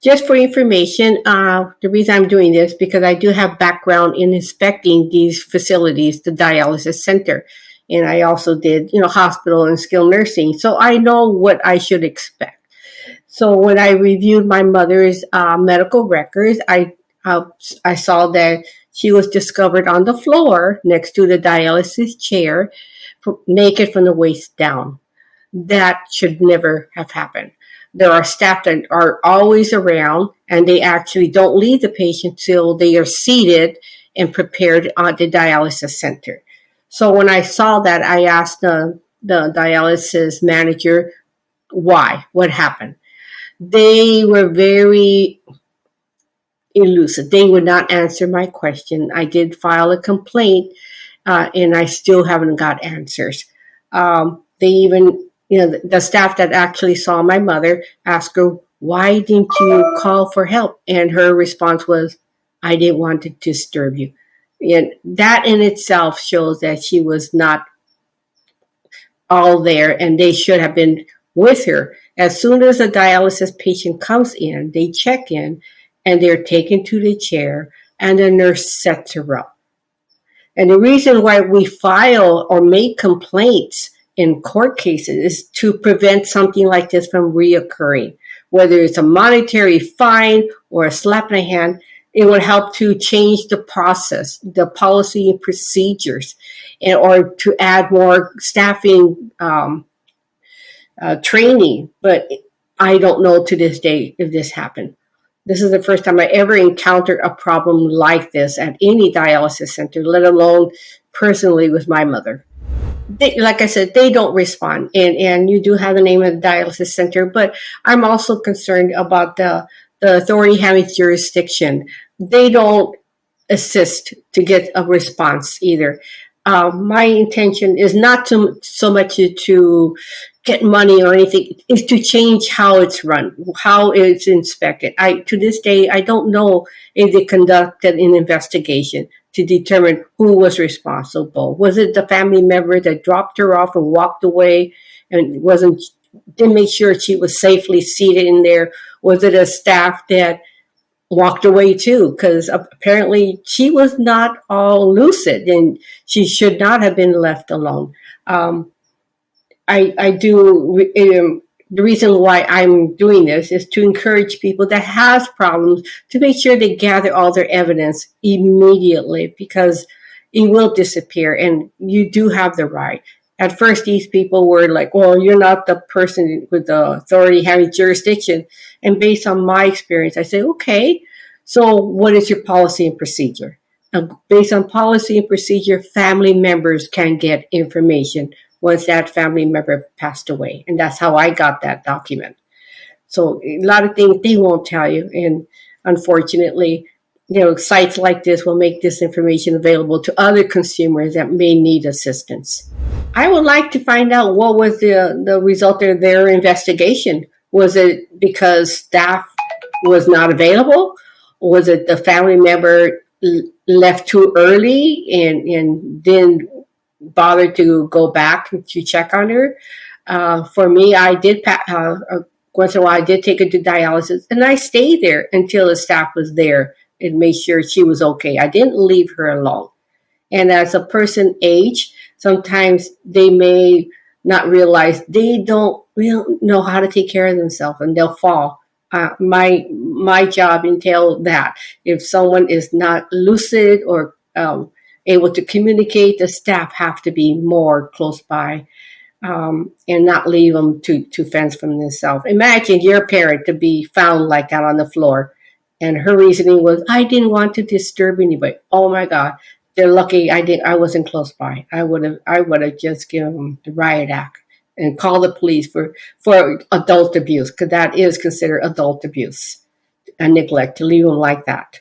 Just for information, the reason I'm doing this because I do have background in inspecting these facilities, the dialysis center, and I also did, hospital and skilled nursing, so I know what I should expect. So when I reviewed my mother's medical records, I saw that she was discovered on the floor next to the dialysis chair, naked from the waist down. That should never have happened. There are staff that are always around, and they actually don't leave the patient till they are seated and prepared at the dialysis center. So when I saw that, I asked the dialysis manager why, what happened. They were very elusive. They would not answer my question. I did file a complaint, and I still haven't got answers. They even, the staff that actually saw my mother asked her, why didn't you call for help? And her response was, I didn't want to disturb you. And that in itself shows that she was not all there, and they should have been with her. As soon as a dialysis patient comes in, they check in and they're taken to the chair, and the nurse sets her up. And the reason why we file or make complaints in court cases is to prevent something like this from reoccurring. Whether it's a monetary fine or a slap in the hand, it would help to change the process, the policy and procedures, or to add more staffing training. But I don't know to this day if this happened. This is the first time I ever encountered a problem like this at any dialysis center, let alone personally with my mother. Like I said, they don't respond. And you do have the name of the dialysis center, but I'm also concerned about the authority having jurisdiction. They don't assist to get a response either. My intention is not so much to get money or anything, is to change how it's run, how it's inspected. To this day, I don't know if they conducted an investigation to determine who was responsible. Was it the family member that dropped her off and walked away and didn't make sure she was safely seated in there? Was it a staff that walked away too? Because apparently she was not all lucid and she should not have been left alone. The reason why I'm doing this is to encourage people that has problems to make sure they gather all their evidence immediately, because it will disappear and you do have the right. At first, these people were like, well, you're not the person with the authority having jurisdiction. And based on my experience, I say, okay, so what is your policy and procedure? Based on policy and procedure, family members can get information once that family member passed away. And that's how I got that document. So a lot of things they won't tell you. And unfortunately, sites like this will make this information available to other consumers that may need assistance. I would like to find out what was the result of their investigation. Was it because staff was not available? Or was it the family member left too early and didn't bother to go back to check on her? For me, I did once in a while I did take her to dialysis, and I stayed there until the staff was there and made sure she was okay. I didn't leave her alone. And as a person age, sometimes they may not realize they don't really know how to take care of themselves, and they'll fall. My job entails that if someone is not lucid or able to communicate, the staff have to be more close by and not leave them to fend from themselves. Imagine your parent to be found like that on the floor, and her reasoning was, I didn't want to disturb anybody. Oh my God, they're lucky I wasn't close by. I would have just given them the riot act and call the police for adult abuse, because that is considered adult abuse and neglect to leave them like that.